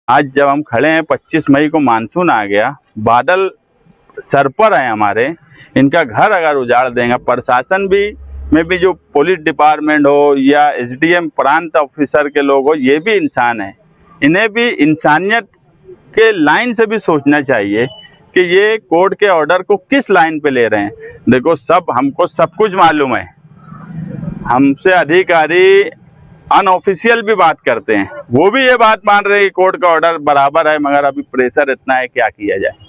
आज जब हम खड़े हैं 25 मई को मानसून आ गया, बादल सर पर है हमारे, इनका घर अगर उजाड़ देंगे, प्रशासन भी में भी जो पुलिस डिपार्टमेंट हो या एसडीएम प्रांत ऑफिसर के लोग हो, ये भी इंसान है। इन्हें भी इंसानियत के लाइन से भी सोचना चाहिए कि ये कोर्ट के ऑर्डर को किस लाइन पे ले रहे हैं। देखो, हमको सब कुछ मालूम है, हमसे अधिकारी अनऑफिशियल भी बात करते हैं, वो भी ये बात मान रहे हैं कि कोर्ट का ऑर्डर बराबर है, मगर अभी प्रेशर इतना है, क्या किया जाए।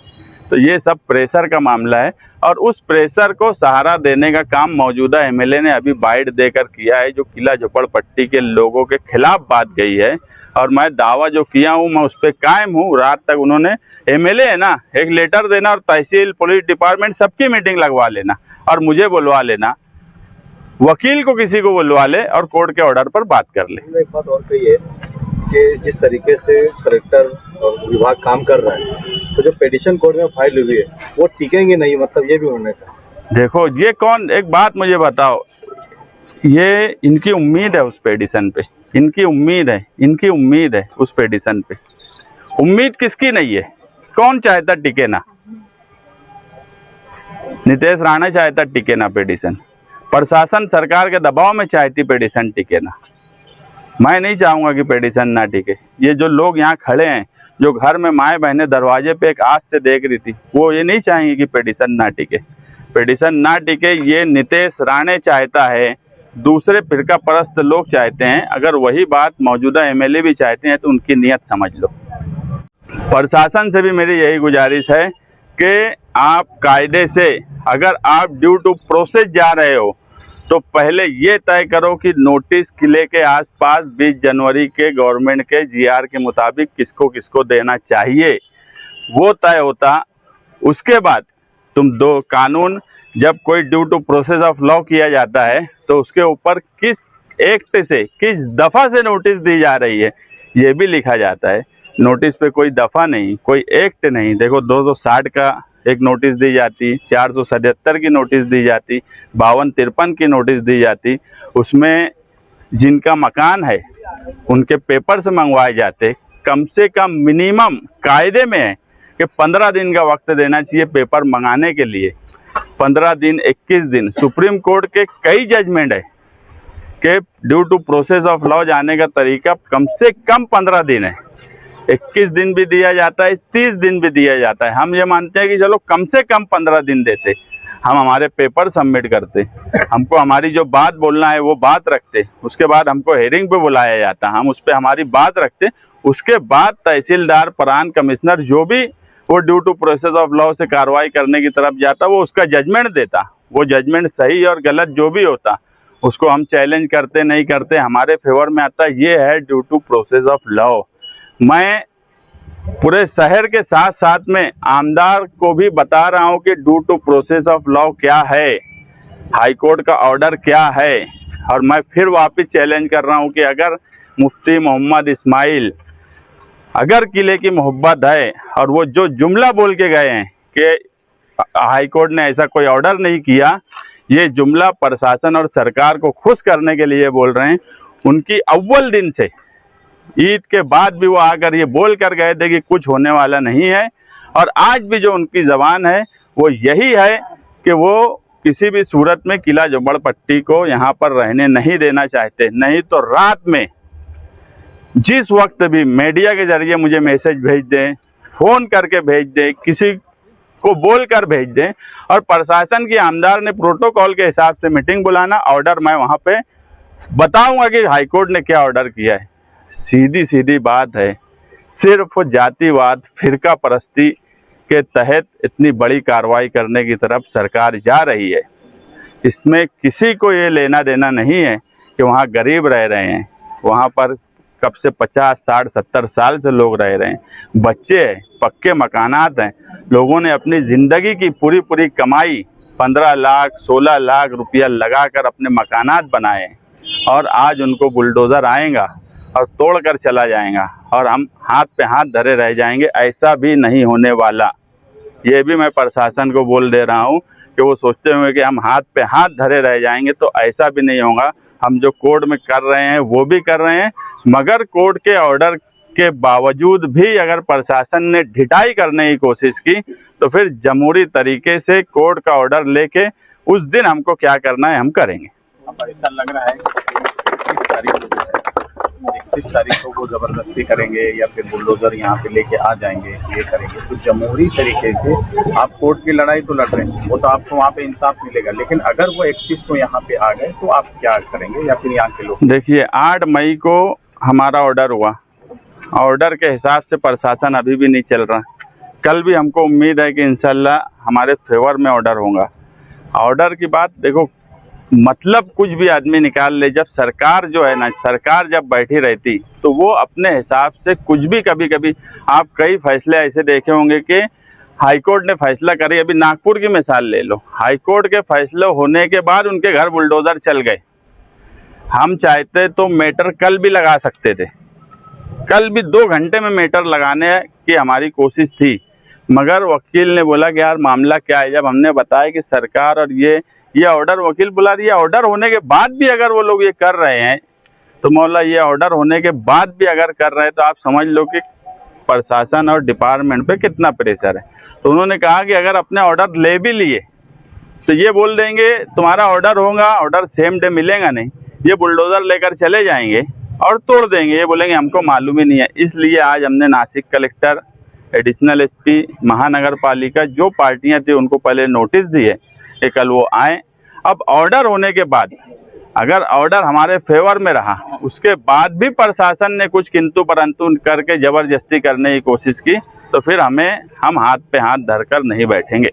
तो ये सब प्रेशर का मामला है और उस प्रेशर को सहारा देने का काम मौजूदा एमएलए ने अभी बाइट देकर किया है, जो किला झोपड़पट्टी के लोगों के खिलाफ बात गई है। और मैं दावा जो किया हूँ मैं उस पर कायम हूँ। रात तक उन्होंने, एमएलए है ना, एक लेटर देना और तहसील पुलिस डिपार्टमेंट सबकी मीटिंग लगवा लेना और मुझे बुलवा लेना, वकील को किसी को बुलवा ले और कोर्ट के ऑर्डर पर बात कर ले। एक बात और कही है कि जिस तरीके से कलेक्टर और विभाग काम कर रहा है, तो जो पिटीशन कोर्ट में फाइल हुई है वो टिकेंगे नहीं, मतलब ये भी उन्होंने कहा। देखो, ये कौन, एक बात मुझे बताओ, ये इनकी उम्मीद है उस पिटीशन पे, इनकी उम्मीद है उस पिटीशन पे। उम्मीद किसकी नहीं है? कौन चाहता टिके ना? नितेश राणा चाहता टिके ना पिटीशन, प्रशासन सरकार के दबाव में चाहती पिटीशन टिके ना। मैं नहीं चाहूंगा कि पिटीशन ना टिके। ये जो लोग यहाँ खड़े हैं, जो घर में माए बहनें दरवाजे पे एक आस से देख रही थी, वो ये नहीं चाहेंगे कि पिटीशन ना टिके। पिटीशन ना टिके ये नितेश राणे चाहता है, दूसरे फिरका परस्त लोग चाहते हैं। अगर वही बात मौजूदा एमएलए भी चाहते हैं तो उनकी नीयत समझ लो। प्रशासन से भी मेरी यही गुजारिश है कि आप कायदे से, अगर आप ड्यू टू प्रोसेस जा रहे हो तो पहले ये तय करो कि नोटिस किले के आसपास 20 जनवरी के गवर्नमेंट के जीआर के मुताबिक किसको किसको देना चाहिए, वो तय होता। उसके बाद तुम दो कानून, जब कोई due to process of law किया जाता है तो उसके ऊपर किस एक्ट से, किस दफा से नोटिस दी जा रही है, ये भी लिखा जाता है। नोटिस पे कोई दफा नहीं, कोई एक्ट नहीं। देखो, 260 का एक नोटिस दी जाती, 477 की नोटिस दी जाती, 52-53 की नोटिस दी जाती। उसमें जिनका मकान है उनके पेपर से मंगवाए जाते। कम से कम मिनिमम कायदे में है कि 15 दिन का वक्त देना चाहिए पेपर मंगाने के लिए। 15 दिन, 21 दिन। सुप्रीम कोर्ट के कई जजमेंट है कि due to process of law जाने का तरीका कम से कम 15 दिन है। 21 दिन भी दिया जाता है, 30 दिन भी दिया जाता है। हम ये मानते हैं कि चलो कम से कम 15 दिन देते, हम हमारे पेपर सबमिट करते, हमको हमारी जो बात बोलना है वो बात रखते। उसके बाद हमको हेयरिंग पे बुलाया जाता, हम उस पर हमारी बात रखते। उसके बाद तहसीलदार, प्रांत कमिश्नर, जो भी वो due to process of law से कार्रवाई करने की तरफ जाता, वो उसका जजमेंट देता। वो जजमेंट सही और गलत जो भी होता, उसको हम चैलेंज करते नहीं करते, हमारे फेवर में आता। ये है due to process of law. मैं पूरे शहर के साथ साथ में आमदार को भी बता रहा हूं कि due to process of law क्या है, हाई कोर्ट का ऑर्डर क्या है। और मैं फिर वापस चैलेंज कर रहा हूं कि अगर मुफ्ती मोहम्मद इस्माइल, अगर किले की मोहब्बत है और वो जो जुमला बोल के गए हैं कि हाई कोर्ट ने ऐसा कोई ऑर्डर नहीं किया, ये जुमला प्रशासन और सरकार को खुश करने के लिए बोल रहे हैं। उनकी अव्वल दिन से, ईद के बाद भी वो आकर ये बोल कर गए थे कि कुछ होने वाला नहीं है। और आज भी जो उनकी जबान है वो यही है कि वो किसी भी सूरत में किला झोपड़पट्टी को यहाँ पर रहने नहीं देना चाहते। नहीं तो रात में जिस वक्त भी मीडिया के जरिए मुझे मैसेज भेज दें, फोन करके भेज दें, किसी को बोल कर भेज दें, और प्रशासन की आमदार ने प्रोटोकॉल के हिसाब से मीटिंग बुलाना, ऑर्डर मैं वहाँ पे बताऊंगा कि हाईकोर्ट ने क्या ऑर्डर किया है। सीधी सीधी बात है, सिर्फ जातिवाद, फिरका परस्ती के तहत इतनी बड़ी कार्रवाई करने की तरफ सरकार जा रही है। इसमें किसी को ये लेना देना नहीं है कि वहाँ गरीब रह रहे हैं। वहाँ पर कब से 50, 60, 70 साल से लोग रह रहे हैं, बच्चे हैं, पक्के मकानात हैं। लोगों ने अपनी ज़िंदगी की पूरी कमाई 15 लाख 16 लाख रुपया लगाकर अपने मकानात बनाए, और आज उनको बुलडोज़र आएगा और तोड़ कर चला जाएगा और हम हाथ पे हाथ धरे रह जाएंगे। ऐसा भी नहीं होने वाला। ये भी मैं प्रशासन को बोल दे रहा हूँ कि वो सोचते हुए कि हम हाथ पे हाथ धरे रह जाएंगे, तो ऐसा भी नहीं होगा। हम जो कोर्ट में कर रहे हैं वो भी कर रहे हैं, मगर कोर्ट के ऑर्डर के बावजूद भी अगर प्रशासन ने ढिठाई करने की कोशिश की तो फिर जमहूरी तरीके से कोर्ट का ऑर्डर लेके उस दिन हमको क्या करना है हम करेंगे। अब ऐसा लग रहा है कि 31 तारीख को वो जबरदस्ती करेंगे या फिर बुलडोजर यहाँ पे लेके आ जाएंगे, ये करेंगे। तो जमहूरी तरीके से आप कोर्ट की लड़ाई तो लड़ रहे हैं, वो तो आपको वहाँ पे इंसाफ मिलेगा, लेकिन अगर वो 31 को यहाँ पे आ गए तो आप क्या करेंगे या फिर यहाँ के लोग? देखिए 8 मई को हमारा ऑर्डर हुआ, ऑर्डर के हिसाब से प्रशासन अभी भी नहीं चल रहा। कल भी हमको उम्मीद है कि इंशाल्लाह हमारे फेवर में ऑर्डर होगा। ऑर्डर की बात देखो, मतलब कुछ भी आदमी निकाल ले, जब सरकार जो है ना, सरकार जब बैठी रहती तो वो अपने हिसाब से कुछ भी, कभी कभी आप कई फैसले ऐसे देखे होंगे कि हाईकोर्ट ने फैसला करे। अभी नागपुर की मिसाल ले लो, हाईकोर्ट के फैसले होने के बाद उनके घर बुलडोजर चल गए। हम चाहते तो मीटर कल भी लगा सकते थे, कल भी 2 घंटे में मीटर लगाने की हमारी कोशिश थी, मगर वकील ने बोला कि यार मामला क्या है। जब हमने बताया कि सरकार और ये ऑर्डर, वकील बोला ये ऑर्डर होने के बाद भी अगर वो लोग ये कर रहे हैं तो मौला, ये ऑर्डर होने के बाद भी अगर कर रहे हैं तो आप समझ लो कि प्रशासन और डिपार्टमेंट पे कितना प्रेशर है। तो उन्होंने कहा कि अगर अपने ऑर्डर ले भी लिए तो ये बोल देंगे तुम्हारा ऑर्डर होगा, ऑर्डर सेम डे मिलेगा नहीं, ये बुलडोजर लेकर चले जाएंगे और तोड़ देंगे, ये बोलेंगे हमको मालूम ही नहीं है। इसलिए आज हमने नासिक कलेक्टर, एडिशनल एसपी, महानगर पालिका, जो पार्टियां थी उनको पहले नोटिस दिए कि कल वो आए। अब ऑर्डर होने के बाद अगर ऑर्डर हमारे फेवर में रहा, उसके बाद भी प्रशासन ने कुछ किंतु परंतु करके जबरदस्ती करने की कोशिश की तो फिर हम हाथ पे हाथ धरकर नहीं बैठेंगे।